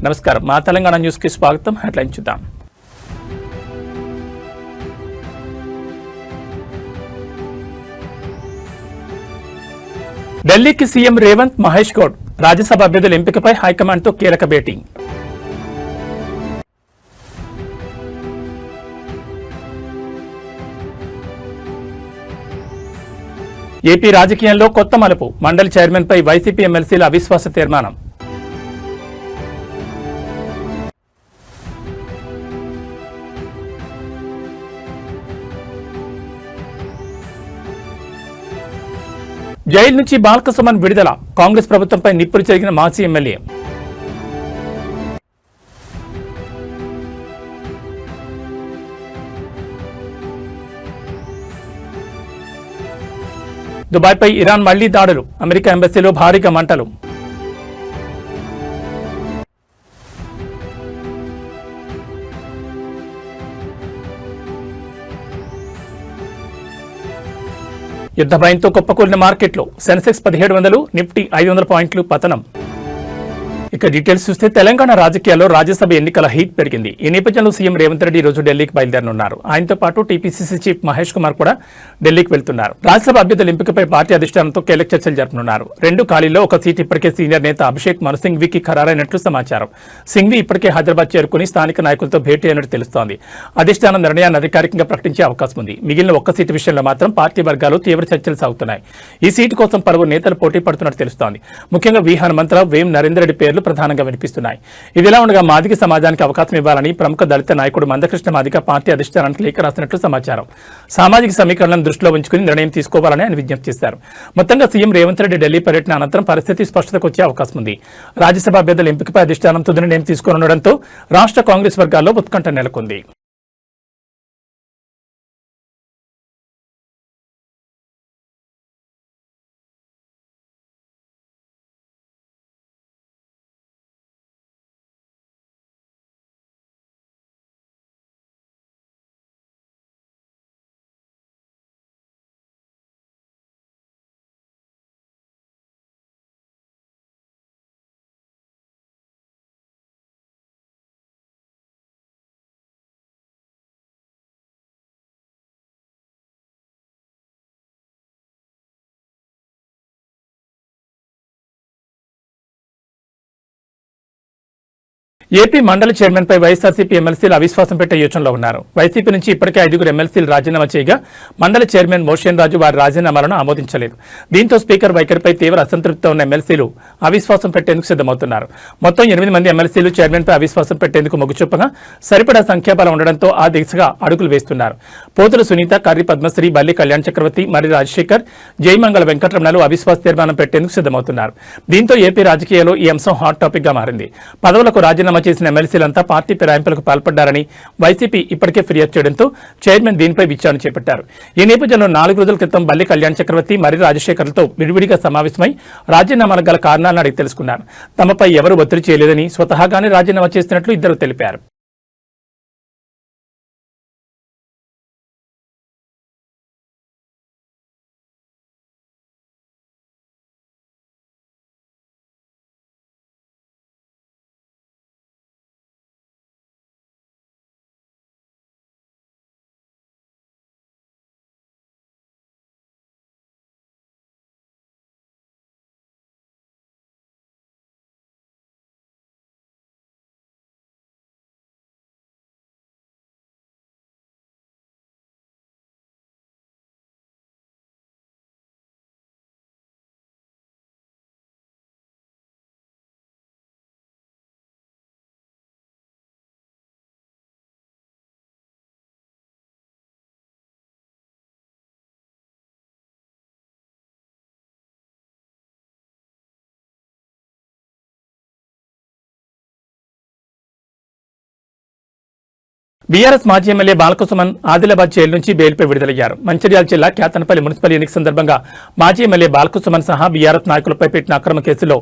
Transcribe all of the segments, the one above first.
నమస్కారం, మా తెలంగాణ న్యూస్ కి స్వాగతం. హెడ్లైన్ చూద్దాం. ఢిల్లీకి సీఎం రేవంత్, మహేష్ గౌడ్ రాజ్యసభ అభ్యర్థుల ఎంపికపై హైకమాండ్తో కీలక భేటీ. ఏపీ రాజకీయంలో కొత్త మలుపు, మండలి చైర్మన్పై వైసీపీ ఎమ్మెల్సీల అవిశ్వాస తీర్మానం. జైలు నుంచి బాల్కసుమన్ విడుదల, కాంగ్రెస్ ప్రభుత్వంపై నిప్పులు చెరిగిన మాజీ ఎమ్మెల్యే. దుబాయ్పై ఇరాన్ మళ్లీ దాడులు, అమెరికా ఎంబసీలో భారీగా మంటలు. యుద్ధ భయంతో కుప్పకూలిన మార్కెట్లు, సెన్సెక్స్ 1700, నిఫ్టీ 500 పాయింట్లు పతనం. ఇక డీటెయిల్స్ చూస్తే తెలంగాణ రాజకీయాల్లో రాజ్యసభ ఎన్నికల హీట్ పెరిగింది. ఈ నేపథ్యంలో సీఎం రేవంత్ రెడ్డి రోజు ఢిల్లీకి బయలుదేరనున్నారు. ఆయనతో పాటు టీపీసీసీ చీఫ్ మహేష్ కుమార్ కూడా ఢిల్లీకి వెళ్తున్నారు. రాజ్యసభ అభ్యర్థుల ఎంపికపై పార్టీ అధిష్టానంతో కీలక చర్చలు జరపనున్నారు. 2 ఖాళీల్లో ఒక సీటు ఇప్పటికే సీనియర్ నేత అభిషేక్ మను సింఘ్వీకి ఖరారైనట్లు సమాచారం. సింఘ్వీ ఇప్పటికే హైదరాబాద్ చేరుకుని స్థానిక నాయకులతో భేటీ అయినట్టు తెలుస్తోంది. అధిష్టానం నిర్ణయాన్ని అధికారికంగా ప్రకటించే అవకాశం ఉంది. మిగిలిన ఒక్క సీటు విషయంలో మాత్రం పార్టీ వర్గాలు తీవ్ర చర్చలు సాగుతున్నాయి. ఈ సీటు కోసం పలువురు నేతలు పోటీ పడుతున్నట్టు తెలుస్తోంది. ముఖ్యంగా వి హనుమంతరావు, వేం నరేందర్ రెడ్డి పేర్లు ప్రధానంగా వినిపిస్తున్నాయి. ఇదిలా ఉండగా మాదిగ సమాజానికి అవకాశం ఇవ్వాలని ప్రముఖ దళిత నాయకుడు మందకృష్ణ మాదిగ పార్టీ అధిష్టానానికి లేఖ రాసినట్లు సమాచారం. సామాజిక సమీకరణలను దృష్టిలో ఉంచుకుని నిర్ణయం తీసుకోవాలని ఆయన విజ్ఞప్తి చేశారు. మొత్తంగా సీఎం రేవంత్ రెడ్డి ఢిల్లీ పర్యటన అనంతరం పరిస్థితి స్పష్టతకు వచ్చే అవకాశం ఉంది. రాజ్యసభ అభ్యర్థుల ఎంపికపై అధిష్టానం తుది నిర్ణయం తీసుకోనుండడంతో రాష్ట్ర కాంగ్రెస్ వర్గాల్లో ఉత్కంఠ నెలకొంది. ఏపీ మండలి చైర్మన్పై వైఎస్ఆర్సీపీ ఎమ్మెల్సీలు అవిశ్వాసం పెట్టే యోచనలో ఉన్నారు. వైసీపీ నుంచి ఇప్పటికే 5 ఎమ్మెల్సీలు రాజీనామా చేయగా మండలి చైర్మన్ మోషన్ రాజు వారి రాజీనామాలను ఆమోదించలేదు. దీంతో స్పీకర్ వైఖరిపై తీవ్ర అసంతృప్తితో ఉన్న ఎమ్మెల్సీలు అవిశ్వాసం పెట్టేందుకు సిద్ధమవుతున్నారు. మొత్తం 8 మంది ఎమ్మెల్సీలు చైర్మన్పై అవిశ్వాసం పెట్టేందుకు మొగ్గు చూపగా సరిపడా సంఖ్యాబలం ఉండడంతో ఆ దిశగా అడుగులు వేస్తున్నారు. పోతుల సునీత, కర్రి పద్మశ్రీ, బల్లి కళ్యాణ్ చక్రవర్తి, మర్రి రాజశేఖర్, జయమంగళ వెంకటరమణలు అవిశ్వాస తీర్మానం పెట్టేందుకు సిద్ధమవుతున్నారు. దీంతో ఏపీ రాజకీయాల్లో ఈ అంశం హాట్ టాపిక్ గా మారింది. పదవులకు రాజీనామా చేసిన ఎమ్మెల్సీలంతా పార్టీ ఫిరాయింపులకు పాల్పడ్డారని వైసీపీ ఇప్పటికే ఫిర్యాదు చేయడంతో చైర్మన్ దీనిపై విచారణ చేపట్టారు. ఈ నేపథ్యంలో 4 రోజుల క్రితం బల్లి కళ్యాణ్ చక్రవర్తి, మర్రి రాజశేఖర్లతో విడివిడిగా సమావేశమై రాజీనామాలకు గల కారణాలను అడిగి తెలుసుకున్నారు. తమపై ఎవరూ ఒత్తిడి చేయలేదని, స్వతహాగానే రాజీనామా చేస్తున్నట్లు ఇద్దరు తెలిపారు. బీఆర్ఎస్ మాజీ ఎమ్మెల్యే బాలకసుమన్ ఆదిలాబాద్ జైలు నుంచి బెయిల్పై విడుదలయ్యారు. మంచిర్యాల జిల్లా కేతనపల్లి మున్సిపల్ ఎన్నిక సందర్భంగా మాజీ ఎమ్మెల్యే బాలకసుమన్ సహా బీఆర్ఎస్ నాయకులపై పెట్టిన అక్రమ కేసులో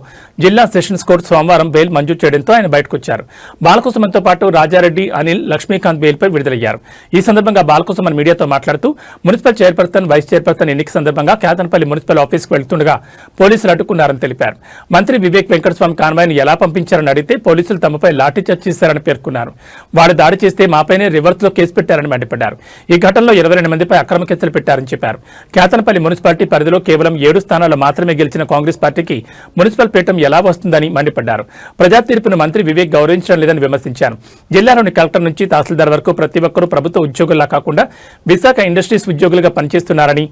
జిల్లా సెషన్స్ కోర్టు సోమవారం బెయిల్ మంజూరు చేయడంతో ఆయన బయటకొచ్చారు. బాలకసుమన్తో పాటు రాజారెడ్డి, అనిల్, లక్ష్మీకాంత్ బెయిల్పై విడుదలయ్యారు. ఈ సందర్భంగా బాలకసుమన్ మీడియాతో మాట్లాడుతూ మున్సిపల్ చైర్పర్సన్, వైస్ చైర్పర్సన్ ఎన్నిక సందర్భంగా కేతనపల్లి మున్సిపల్ ఆఫీసుకు వెళ్తుండగా పోలీసులు అడ్డుకున్నారని తెలిపారు. మంత్రి వివేక్ వెంకటస్వామి కాన్వాయ్ను ఎలా పంపించారని అడిగితే పోలీసులు తమపై లాఠీచార్జ్ చేశారని పేర్కొన్నారు. వారు దాడి చేస్తే మాపైనే రివర్స్ లో కేసు పెట్టారని మండిపడ్డారు. ఈ ఘటనలో 22 మందిపై అక్రమ కేసులు పెట్టారని చెప్పారు. కేతనపల్లి మున్సిపాలిటీ పరిధిలో కేవలం 7 స్థానాల్లో మాత్రమే గెలిచిన కాంగ్రెస్ పార్టీకి మున్సిపల్ పీఠం ఎలా వస్తుందని మండిపడ్డారు. ప్రజా తీర్పును మంత్రి వివేక్ గౌరవించడం లేదని విమర్శించారు. జిల్లాలోని కలెక్టర్ నుంచి తహసీల్దార్ వరకు ప్రతి ఒక్కరూ ప్రభుత్వ ఉద్యోగుల్లా కాకుండా విశాఖ ఇండస్ట్రీస్ ఉద్యోగులుగా పనిచేస్తున్నారని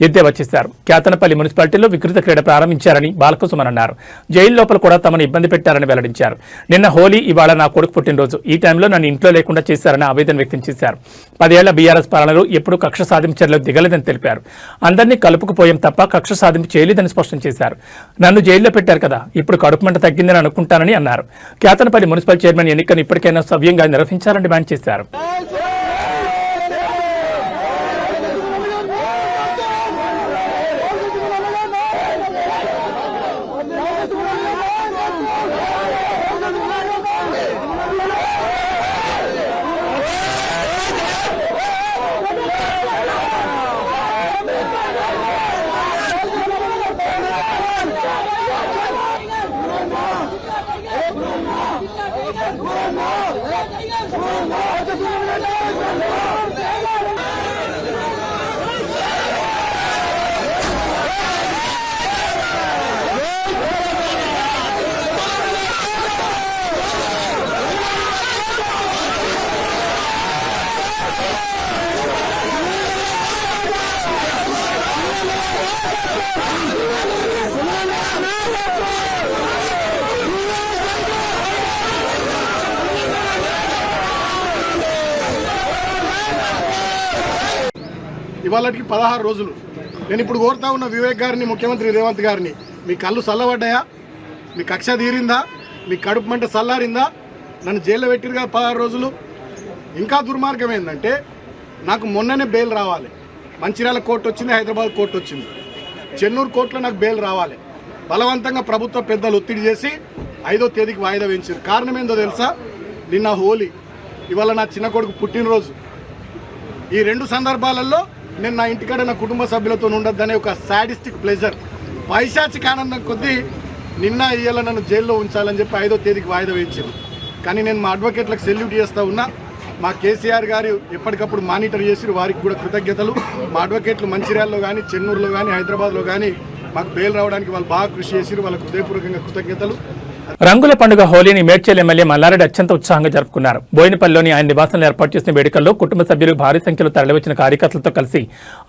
ఎద్దేవా చేశారు. కేతనపల్లి మున్సిపాలిటీలో వికృత క్రీడ ప్రారంభించారని బాలకసుమన్ అన్నారు. జైలు లోపల కూడా తమను ఇబ్బంది పెట్టారని వెల్లడించారు. నిన్న హోలీ, ఇవాళ నా కొడుకు పుట్టినరోజు, ఈ టైంలో నన్ను ఇంట్లో లేకుండా చేశారని ఆవేదన వ్యక్తం చేశారు. 10 ఏళ్ల బీఆర్ఎస్ పాలనలో ఎప్పుడూ కక్ష సాధింపు చర్యలు దిగలేదని తెలిపారు. అందరినీ కలుపుకుపోయాం తప్ప కక్ష సాధింపు చేయలేదని స్పష్టం చేశారు. నన్ను జైల్లో పెట్టారు కదా, ఇప్పుడు కడుపు మంట తగ్గిందని అనుకుంటానని అన్నారు. కేతనపల్లి మున్సిపల్ చైర్మన్ ఎన్నికను ఇప్పటికైనా సవ్యంగా నిర్వహించాలని డిమాండ్ చేశారు. ఇవాళకి 16 రోజులు. నేను ఇప్పుడు కోరుతా ఉన్న వివేక్ గారిని, ముఖ్యమంత్రి రేవంత్ గారిని, మీ కళ్ళు చల్లబడ్డాయా? మీ కక్ష తీరిందా? మీ కడుపు మంట చల్లారిందా? నన్ను జైల్లో పెట్టిరుగా 16 రోజులు. ఇంకా దుర్మార్గం ఏంటంటే నాకు మొన్ననే బెయిల్ రావాలి. మంచిర్యాల కోర్టు వచ్చింది, హైదరాబాద్ కోర్టు వచ్చింది, చెన్నూరు కోర్టులో నాకు బెయిల్ రావాలి. బలవంతంగా ప్రభుత్వ పెద్దలు ఒత్తిడి చేసి 5వ తేదీకి వాయిదా వేయించారు. కారణం ఏందో తెలుసా? నిన్న హోలీ, ఇవాళ నా చిన్న కొడుకు పుట్టినరోజు. ఈ 2 సందర్భాలలో నేను నా ఇంటికాడ నా కుటుంబ సభ్యులతో ఉండొద్దనే ఒక సాడిస్టిక్ ప్లెజర్, పైశాచిక ఆనందం కొద్దీ నిన్న ఇవాళ నన్ను జైల్లో ఉంచాలని చెప్పి 5వ తేదీకి వాయిదా వేయించారు. కానీ నేను మా అడ్వకేట్లకు సెల్యూట్ చేస్తూ ఉన్నా. మా కేసీఆర్ గారు ఎప్పటికప్పుడు మానిటర్ చేసి వారికి కూడా కృతజ్ఞతలు. మా అడ్వకేట్లు మంచిర్యాలలో కానీ, చెన్నూరులో కానీ, హైదరాబాద్లో కానీ మాకు బెయిల్ రావడానికి వాళ్ళు బాగా కృషి చేసి వాళ్ళకు హృదయపూర్వకంగా కృతజ్ఞతలు. రంగుల పండుగ హోలీని మేడ్చల్ ఎమ్మెల్యే మల్లారెడ్డి అత్యంత ఉత్సాహంగా జరుపుకున్నారు. బోయినపల్లిలోని ఆయన నివాసంలో ఏర్పాటు చేసిన వేడుకల్లో కుటుంబ సభ్యులు భారీ సంఖ్యలో తరలివచ్చిన కార్యకర్తలతో కలిసి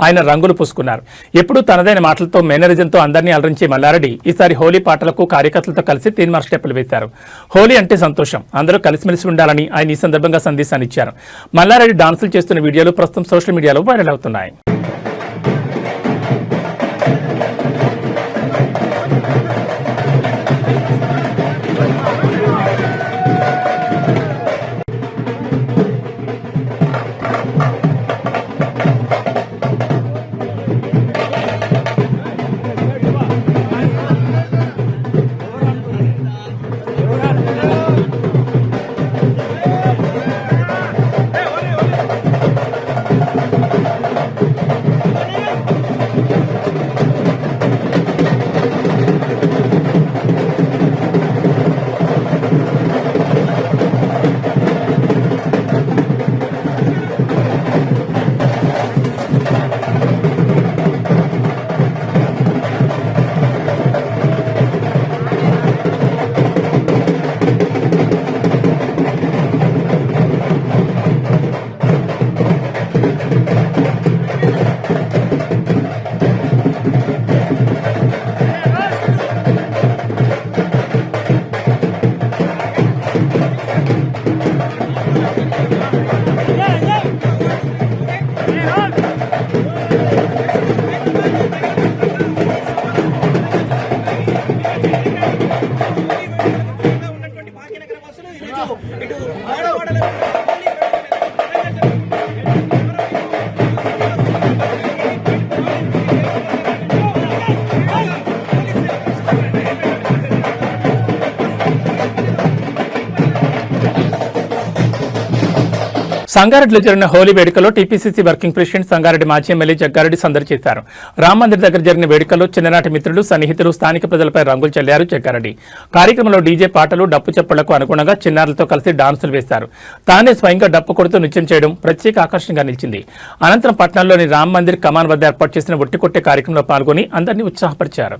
ఆయన రంగులు పూసుకున్నారు. ఎప్పుడూ తనదైన మాటలతో, మేనరిజంతో అందరినీ అలరించే మల్లారెడ్డి ఈసారి హోలీ పాటలకు కార్యకర్తలతో కలిసి తీన్మార్ స్టెప్పులు వేశారు. హోలీ అంటే సంతోషం, అందరూ కలిసిమెలిసి ఉండాలని ఆయన ఈ సందర్భంగా సందేశాన్ని ఇచ్చారు. మల్లారెడ్డి డాన్సులు చేస్తున్న వీడియోలు ప్రస్తుతం సోషల్ మీడియాలో వైరల్ అవుతున్నాయి. సంగారెడ్డిలో జరిగిన హోలీ వేడుకలో టీపీసీసీ వర్కింగ్ ప్రెసిడెంట్ సంగారెడ్డి మాజీ ఎమ్మెల్యే జగ్గారెడ్డి సందడి చేశారు. రామ్ మందిర్ దగ్గర జరిగిన వేడుకల్లో చిన్ననాటి మిత్రులు, సన్నిహితులు, స్థానిక ప్రజలపై రంగులు చల్లారు జగ్గారెడ్డి. కార్యక్రమంలో డీజే పాటలు, డప్పు చప్పుళ్లకు అనుగుణంగా చిన్నారులతో కలిసి డాన్సులు వేశారు. తానే స్వయంగా డప్పు కొడుతూ నృత్యం చేయడం ప్రత్యేక ఆకర్షణగా నిలిచింది. అనంతరం పట్నంలోని రామ్ మందిర్ కమాన్ వద్ద ఏర్పాటు చేసిన ఒట్టి కొట్టే కార్యక్రమంలో పాల్గొని అందరినీ ఉత్సాహపరిచారు.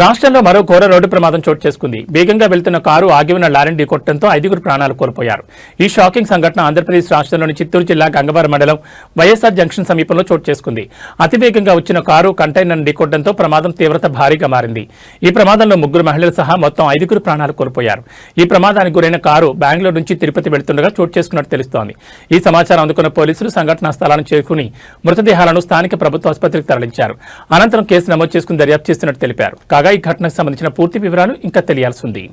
రాష్ట్రంలో మరో ఘోర రోడ్డు ప్రమాదం చోటు చేసుకుంది. వేగంగా వెళ్తున్న కారు ఆగి ఉన్న లారీని ఢీకొట్టడంతో 5గురు ప్రాణాలు కోల్పోయారు. ఈ షాకింగ్ సంఘటన ఆంధ్రప్రదేశ్ రాష్ట్రంలోని చిత్తూరు జిల్లా గంగవరం మండలం వైఎస్ఆర్ జంక్షన్ సమీపంలో చోటు చేసుకుంది. అతివేగంగా వచ్చిన కారు కంటైనర్ను ఢీకొట్టడంతో ప్రమాదం తీవ్రత భారీగా మారింది. ఈ ప్రమాదంలో 3 మహిళలు సహా మొత్తం 5గురు ప్రాణాలు కోల్పోయారు. ఈ ప్రమాదానికి గురైన కారు బెంగళూరు నుంచి తిరుపతి వెళ్తుండగా చోటు చేసుకున్నట్టు తెలుస్తోంది. ఈ సమాచారం అందుకున్న పోలీసులు సంఘటనా స్థలాన్ని చేరుకుని మృతదేహాలను స్థానిక ప్రభుత్వ ఆసుపత్రికి తరలించారు. అనంతరం కేసు నమోదు చేసుకుని దర్యాప్తు చేస్తున్నట్టు తెలిపారు. కాగా ఈ ఘటనకు సంబంధించిన పూర్తి వివరాలు ఇంకా తెలియాల్సి ఉంది.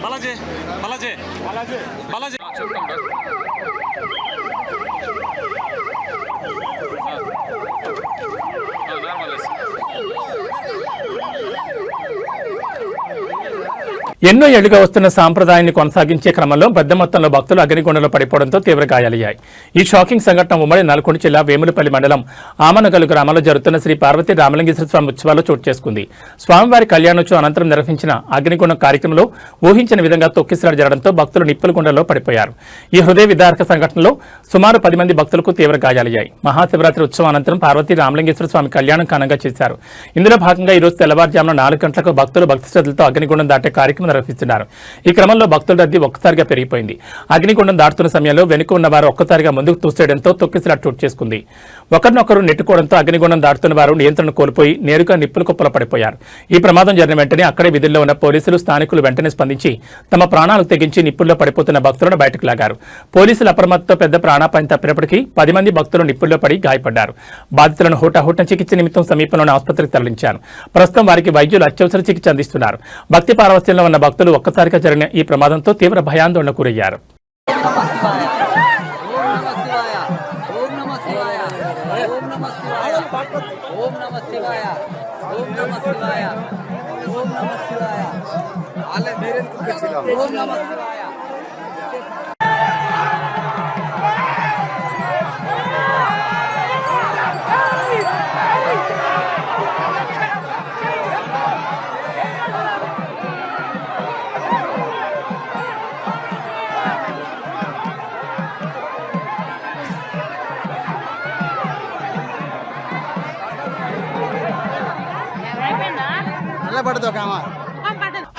బాలాజీ బాలాజీ బాలాజీ బాలాజీ చెప్తాం నార్మల్ ఎన్నో ఏళ్లుగా వస్తున్న సాంప్రదాయాన్ని కొనసాగించే క్రమంలో పెద్ద మొత్తంలో భక్తులు అగ్నిగుండంలో పడిపోవడంతో తీవ్ర గాయాలయ్యాయి. ఈ షాకింగ్ సంఘటన ఉమ్మడి నల్గొండ జిల్లా వేములపల్లి మండలం ఆమనగల్లు గ్రామంలో జరుగుతున్న శ్రీ పార్వతీ రామలింగేశ్వర స్వామి ఉత్సవాల్లో చోటు చేసుకుంది. స్వామివారి కళ్యాణోత్సవం అనంతరం నిర్వహించిన అగ్నిగుండం కార్యక్రమంలో ఊహించిన విధంగా తొక్కిసలాట జరగడంతో భక్తులు నిప్పుల గుండంలో పడిపోయారు. ఈ హృదయ విదారక సంఘటనలో సుమారు 10 మంది భక్తులకు తీవ్ర గాయాలయ్యాయి. మహాశివరాత్రి ఉత్సవం అనంతరం పార్వతీ రామలింగేశ్వర స్వామి కళ్యాణం ఘనంగా చేశారు. ఇందులో భాగంగా ఈ రోజు తెల్లవారుజామున 4 గంటలకు భక్తులు భక్తి శ్రద్ధలతో అగ్నిగుండం దాటే కార్యక్రమం నిర్వహిస్తున్నారు. ఈ క్రమంలో భక్తుల రద్దీ ఒక్కసారిగా పెరిగిపోయింది. అగ్నిగుండం దాటుతున్న సమయంలో వెనుక ఉన్న వారు ఒక్కసారిగా ముందుకు తోసేయడంతో తొక్కిసలాట చోటు చేసుకుంది. ఒకరినొకరు నెట్టుకోవడంతో అగ్నిగుండం దాటుతున్న వారు నియంత్రణ కోల్పోయి నేరుగా నిప్పుల కుప్పలో పడిపోయారు. ఈ ప్రమాదం జరిగిన వెంటనే అక్కడే విధుల్లో ఉన్న పోలీసులు స్థానికులు వెంటనే స్పందించి తమ ప్రాణాలకు తెగించి నిప్పుల్లో పడిపోతున్న భక్తులను బయటకు లాగారు. పోలీసుల అప్రమత్తతో పెద్ద ప్రాణాపాయం తప్పినప్పటికీ 10 మంది భక్తులు నిప్పుల్లో పడి గాయపడ్డారు. బాధితులను హుటాహుటిన చికిత్స నిమిత్తం సమీపంలోని ఆసుపత్రికి తరలించారు. ప్రస్తుతం వారికి వైద్యులు అత్యవసర చికిత్స అందిస్తున్నారు. భక్తి పారవస్యంలో ఉన్న భక్తులు ఒక్కసారిగా జరిగిన ఈ ప్రమాదంతో తీవ్ర భయాందోళనకు గురయ్యారు.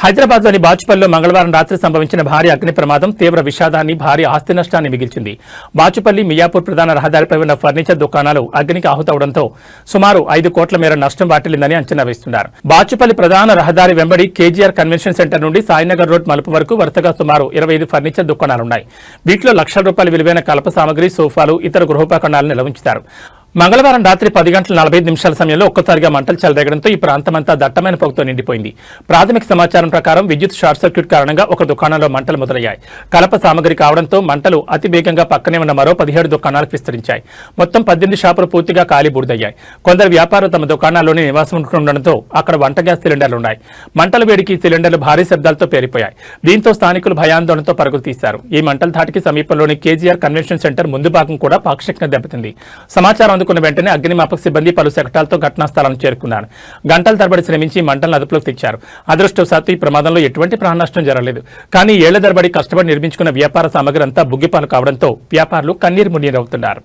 హైదరాబాద్ లోని బాచుపల్లిలో మంగళవారం రాత్రి సంభవించిన భారీ అగ్ని ప్రమాదం తీవ్ర విషాదాన్ని, భారీ ఆస్తి నష్టాన్ని మిగిల్చింది. బాచుపల్లి మియాపూర్ ప్రధాన రహదారిపై ఉన్న ఫర్నిచర్ దుకాణాలు అగ్నికి ఆహుతవడంతో సుమారు 5 కోట్ల మేర నష్టం వాటిల్లిందని అంచనా వేస్తున్నారు. బాచుపల్లి ప్రధాన రహదారి వెంబడి కేజీఆర్ కన్వెన్షన్ సెంటర్ నుండి సాయినగర్ రోడ్ మలుపు వరకు వరుసగా సుమారు 25 ఫర్నిచర్ దుకాణాలున్నాయి. వీటిలో లక్షల రూపాయల విలువైన కలప సామగ్రి, సోఫాలు, ఇతర గృహోపకరణాలను నిల్వ ఉంచుతారు. మంగళవారం రాత్రి 10 గంటల 45 నిమిషాల సమయంలో ఒక్కసారిగా మంటలు చెలరేగడంతో ఈ ప్రాంతమంతా దట్టమైన పొగతో నిండిపోయింది. ప్రాథమిక సమాచారం ప్రకారం విద్యుత్ షార్ట్ సర్క్యూట్ కారణంగా ఒక దుకాణంలో మంటలు మొదలయ్యాయి. కలప సామగ్రి కావడంతో మంటలు అతి వేగంగా పక్కనే ఉన్న మరో 17 దుకాణాలకు విస్తరించాయి. మొత్తం 18 షాపులు పూర్తిగా కాలి బూడిదయ్యాయి. కొందరు వ్యాపారులు తమ దుకాణాల్లోనే నివాసం ఉంటుండటంతో అక్కడ వంట గ్యాస్ సిలిండర్లున్నాయి. మంటల వేడికి సిలిండర్లు భారీ శబ్దాలతో పేలిపోయాయి. దీంతో స్థానికులు భయాందోళనతో పరుగులు తీశారు. ఈ మంటల ధాటికి సమీపంలోని కేజీఆర్ కన్వెన్షన్ సెంటర్ ముందు భాగం కూడా పాక్షికంగా దెబ్బతింది. సమాచారం అందుకున్న వెంటనే అగ్నిమాపక సిబ్బంది పలు శకటాలతో ఘటనా స్థలానికి చేరుకున్నారు. గంటల తరబడి శ్రమించి మంటలను అదుపులోకి తెచ్చారు. అదృష్టవశాత్తు ఈ ప్రమాదంలో ఎటువంటి ప్రాణ నష్టం జరగలేదు. కానీ ఏళ్ల తరబడి కష్టపడి నిర్మించుకున్న వ్యాపార సామగ్రి అంతా బుగ్గిపాలు కావడంతో వ్యాపారులు కన్నీరు మున్నీరవుతున్నారు.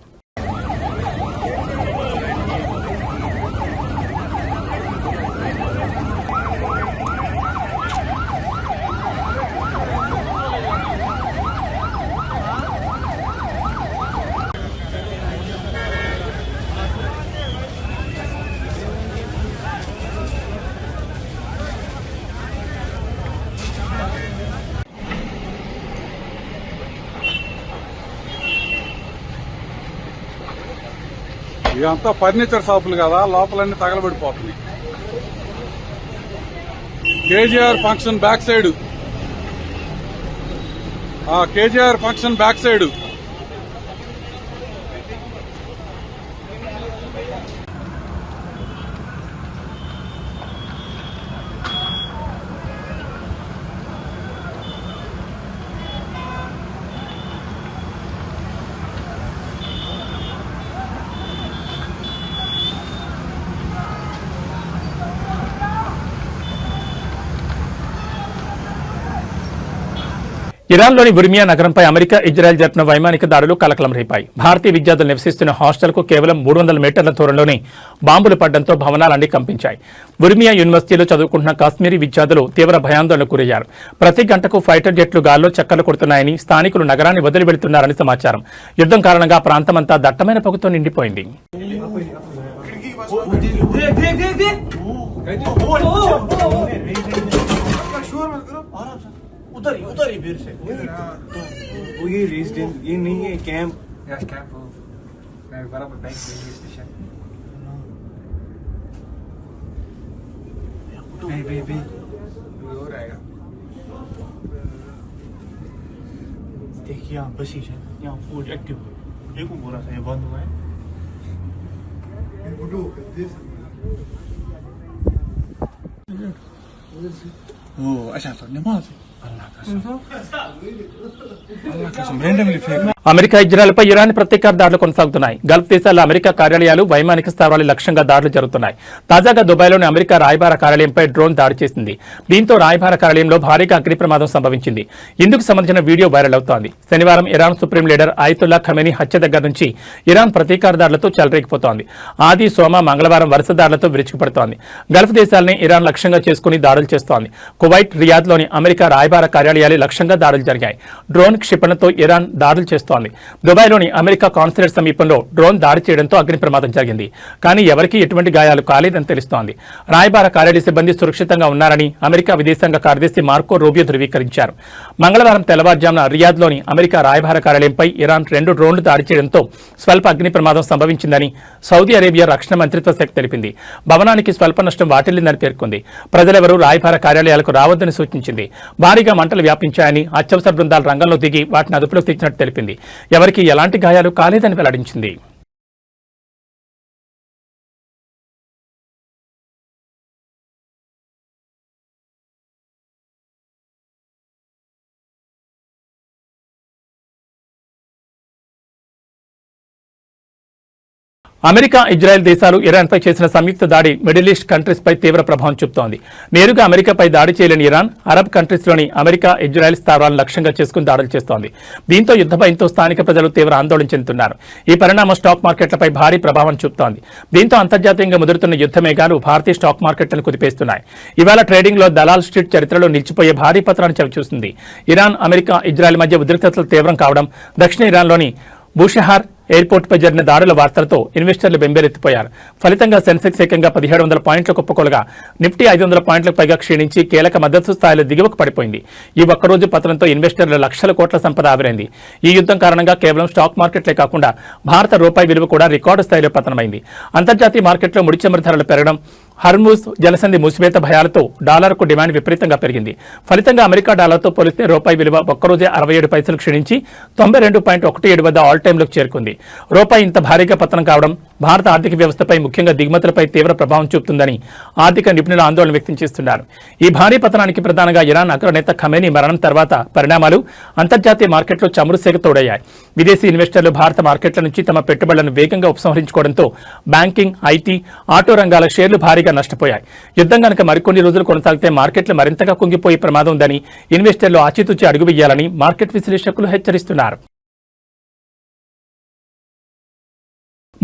ఇదంతా ఫర్నిచర్ షాపులు కదా, లోపలన్నీ తగలబడిపోతున్నాయి. KGR function back side, KGR function back side ఇరాన్లోని ఉర్మియా నగరంపై అమెరికా, ఇజ్రాయెల్ జరిపిన వైమానిక దాడులు కలకలం రేపాయి. భారతీయ విద్యార్థులు నివసిస్తున్న హాస్టల్కు కేవలం 300 మీటర్ల దూరంలోనే బాంబులు పడడంతో భవనాలన్నీ కంపించాయి. ఉర్మియా యూనివర్సిటీలో చదువుకుంటున్న కాశ్మీరీ విద్యార్థులు తీవ్ర భయాందోళనకు గురయ్యారు. ప్రతి గంటకు ఫైటర్ జెట్లు గాల్లో చక్కర్లు కొడుతున్నాయని, స్థానికులు నగరాన్ని వదిలి వెళుతున్నారని సమాచారం. యుద్ధం కారణంగా ప్రాంతమంతా దట్టమైన పొగతో నిండిపోయింది. उधर ही भीड़ से वो ये रेजिडेंस ये नहीं है कैंप कैंप मैं बराबर बैक रेलवे स्टेशन बे और आएगा देखिए यहाँ बस है, यहाँ फुल एक्टिव है। को बोला था ये बंद हुआ है। عشان نماذج الله قسم randomly fake. అమెరికా ఇజ్రాయెల్పై ఇరాన్ ప్రతీకార దాడులు కొనసాగుతున్నాయి. గల్ఫ్ దేశాల్లో అమెరికా కార్యాలయాలు, వైమానిక స్థావరాలు లక్ష్యంగా దాడులు జరుగుతున్నాయి. తాజాగా దుబాయ్లోని అమెరికా రాయబార కార్యాలయంపై డ్రోన్ దాడి చేసింది. దీంతో రాయబార కార్యాలయంలో భారీగా అగ్ని ప్రమాదం సంభవించింది. ఇందుకు సంబంధించిన వీడియో వైరల్ అవుతోంది. శనివారం Iran supreme leader Ayatollah Khamenei హత్య దగ్గర నుంచి ఇరాన్ ప్రతీకార దాడులతో చెలరేగిపోతోంది. ఆది, సోమ, మంగళవారం వరుస దాడులతో విరుచుకుపడుతోంది. గల్ఫ్ దేశాలని ఇరాన్ లక్ష్యంగా చేసుకుని దాడులు చేస్తోంది. కువైట్, రియాద్లోని అమెరికా రాయబార కార్యాలయాలు లక్ష్యంగా దాడులు జరిగాయి. డ్రోన్ క్షిపణితో ఇరాన్ దాడులు చేస్తోంది. దుబాయ్లోని అమెరికా కాన్సులేట్ సమీపంలో డ్రోన్ దాడి చేయడంతో అగ్ని ప్రమాదం జరిగింది. కానీ ఎవరికీ ఎటువంటి గాయాలు కాలేదని తెలుస్తోంది. రాయబార కార్యాలయ సిబ్బంది సురక్షితంగా ఉన్నారని అమెరికా విదేశాంగ కార్యదర్శి మార్కో రూబియో ధృవీకరించారు. మంగళవారం తెల్లవారుజామున రియాద్లోని అమెరికా రాయబార కార్యాలయంపై ఇరాన్ 2 డ్రోన్లు దాడి చేయడంతో స్వల్ప అగ్ని ప్రమాదం సంభవించిందని సౌదీ అరేబియా రక్షణ మంత్రిత్వ శాఖ తెలిపింది. భవనానికి స్వల్ప నష్టం వాటిల్లిందని పేర్కొంది. ప్రజలెవరూ రాయబార కార్యాలయాలకు రావద్దని సూచించింది. భారీగా మంటలు వ్యాపించాయని అత్యవసర బృందాలు రంగంలో దిగి వాటిని అదుపులోకి తెచ్చినట్టు తెలిపింది. ఎవరికీ ఎలాంటి గాయాలు కాలేదని వెల్లడించింది. అమెరికా, ఇజ్రాయెల్ దేశాలు ఇరాన్పై చేసిన సంయుక్త దాడి మిడిల్ ఈస్ట్ కంట్రీస్పై తీవ్ర ప్రభావం చూపుతోంది. నేరుగా అమెరికాపై దాడి చేయలేని ఇరాన్ అరబ్ కంట్రీస్లోని అమెరికా, ఇజ్రాయెల్ స్థావరాలను లక్ష్యంగా చేసుకుని దాడులు చేస్తోంది. దీంతో యుద్ధ భయంతో స్థానిక ప్రజలు తీవ్ర ఆందోళన చెందుతున్నారు. ఈ పరిణామం స్టాక్ మార్కెట్లపై భారీ ప్రభావం చూపుతోంది. దీంతో అంతర్జాతీయంగా ముదురుతున్న యుద్ధ మేఘాలు భారతీయ స్టాక్ మార్కెట్లను కుదిపేస్తున్నాయి. ఇవాళ ట్రేడింగ్లో దలాల్ స్ట్రీట్ చరిత్రలో నిలిచిపోయే భారీ పత్రాన్ని చవిచూసింది. ఇరాన్, అమెరికా, ఇజ్రాయెల్ మధ్య ఉద్రిక్తతలు తీవ్రం కావడం, దక్షిణ ఇరాన్లోని బూషహార్ ఎయిర్పోర్టుపై జరిగిన దాడుల వార్తలతో ఇన్వెస్టర్లు బెంబేలెత్తిపోయారు. ఫలితంగా సెన్సెక్స్ ఏకంగా 1700 పాయింట్ల కుప్పకొలగా నిఫ్టీ 500 పాయింట్లకు పైగా క్షీణించి కీలక మద్దతు స్థాయిలో దిగువకు పడిపోయింది. ఈ ఒక్కరోజు పతనంతో ఇన్వెస్టర్ల లక్షల కోట్ల సంపద ఆవిరైంది. ఈ యుద్ధం కారణంగా కేవలం స్టాక్ మార్కెట్లే కాకుండా భారత రూపాయి విలువ కూడా రికార్డు స్థాయిలో పతనమైంది. అంతర్జాతీయ మార్కెట్లో ముడి చమురు ధరలు పెరగడం, హర్మూజ్ జలసంధి మూసివేత భయాలతో డాలర్కు డిమాండ్ విపరీతంగా పెరిగింది. ఫలితంగా అమెరికా డాలర్తో పోలిస్తే రూపాయి విలువ ఒక్కరోజే 67 పైసలు క్షీణించి 92.17 వద్ద ఆల్ టైమ్లోకి చేరుకుంది. రూపాయి ఇంత భారీగా పతనం కావడం భారత ఆర్థిక వ్యవస్థపై, ముఖ్యంగా దిగుమతులపై తీవ్ర ప్రభావం చూపుతుందని ఆర్థిక నిపుణులు ఆందోళన వ్యక్తం చేస్తున్నారు. ఈ భారీ పతనానికి ప్రధానంగా ఇరాన్ అగ్రనేత ఖమేనీ మరణం తర్వాత పరిణామాలు అంతర్జాతీయ మార్కెట్లో చమురు సేగ తోడయ్యాయి. విదేశీ ఇన్వెస్టర్లు భారత మార్కెట్ల నుంచి తమ పెట్టుబడులను వేగంగా ఉపసంహరించుకోవడంతో బ్యాంకింగ్, ఐటీ, ఆటో రంగాల షేర్లు భారీగా నష్టపోయాయి. యుద్ధం కనుక మరికొన్ని రోజులు కొనసాగితే మార్కెట్లు మరింతగా కుంగిపోయే ప్రమాదం ఉందని ఇన్వెస్టర్లు ఆచితూచి అడుగు వేయాలని మార్కెట్ విశ్లేషకులు హెచ్చరిస్తున్నారు.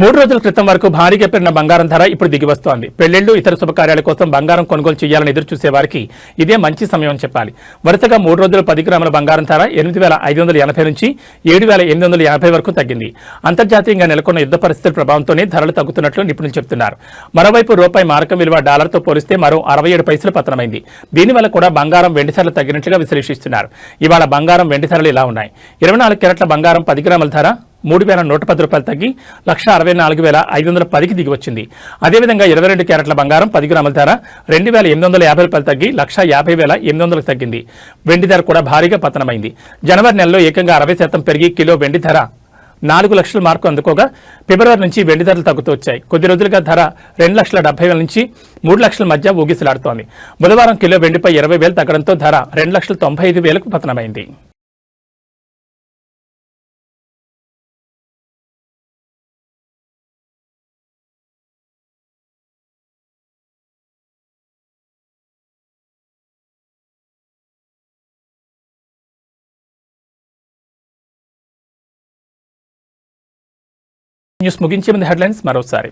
3 రోజుల క్రితం వరకు భారీగా పెరిగిన బంగారం ధర ఇప్పుడు దిగివస్తోంది. పెళ్లిళ్లు, ఇతర శుభకార్యాల కోసం బంగారం కొనుగోలు చేయాలని ఎదురు చూసే వారికి ఇదే మంచి సమయం అని చెప్పాలి. వరుసగా 3 రోజులు 10 గ్రాముల బంగారం ధర 8,580 నుంచి 7,880 వరకు తగ్గింది. అంతర్జాతీయంగా నెలకొన్న యుద్ధ పరిస్థితుల ప్రభావంతోనే ధరలు తగ్గుతున్నట్లు నిపుణులు చెబుతున్నారు. మరోవైపు రూపాయి మారకం విలువ డాలర్తో పోలిస్తే మరో 67 పైసలు పతనమైంది. దీనివల్ల కూడా బంగారం, వెండి ధరలు తగ్గినట్లుగా విశ్లేషిస్తున్నారు. ఇవాళ బంగారం, వెండి ధరలు ఇలా ఉన్నాయి. 24 క్యారెట్ల బంగారం 10 గ్రాముల ధర 3,110 రూపాయలు తగ్గి 1,64,510కి దిగి వచ్చింది. అదేవిధంగా 22 క్యారెట్ల బంగారం 10 గ్రాముల ధర 2,850 రూపాయలు తగ్గి 1,50,800కి తగ్గింది. వెండి ధర కూడా భారీగా పతనమైంది. జనవరి నెలలో ఏకంగా 60% పెరిగి కిలో వెండి ధర 4 లక్షల మార్కు అందుకోగా ఫిబ్రవరి నుంచి వెండి ధరలు తగ్గుతూ వచ్చాయి. కొద్ది రోజులుగా ధర 2,70,000 నుంచి 3 లక్షల మధ్య ఊగిసలాడుతోంది. బుధవారం కిలో వెండిపై 20,000 తగ్గడంతో ధర 2,95,000కు పతనమైంది. న్యూస్ ముగించే ముందు హెడ్లైన్స్ మరోసారి.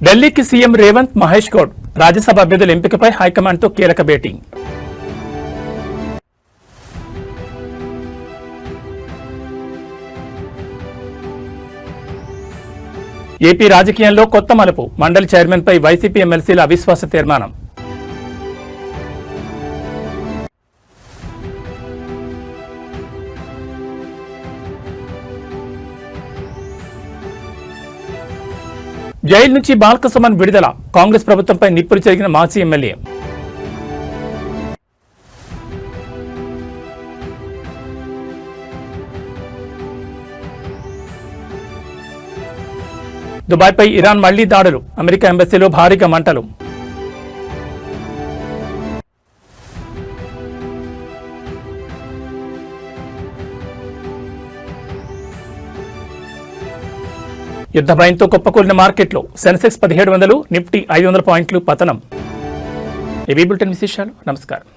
ఢిల్లీకి సీఎం రేవంత్, మహేష్ గౌడ్ రాజ్యసభ అభ్యర్థుల ఎంపికపై హైకమాండ్తో కీలక భేటీ. ఏపీ రాజకీయంలో కొత్త మలుపు, మండలి చైర్మన్పై వైసీపీ ఎమ్మెల్సీల అవిశ్వాస తీర్మానం. జైలు నుంచి బాల్కసుమన్ విడుదల, కాంగ్రెస్ ప్రభుత్వంపై నిప్పులు చెరిగిన మాజీ ఎమ్మెల్యే. దుబాయ్పై ఇరాన్ మళ్లీ దాడులు, అమెరికా ఎంబసీలో భారీగా మంటలు. యుద్ధ భయంతో కుప్పకూలిన మార్కెట్లో సెన్సెక్స్ 1700, నిఫ్టీ 500 పాయింట్లు పతనం. ఏవీ బులెటిన్ విశేషాలు. నమస్కారం.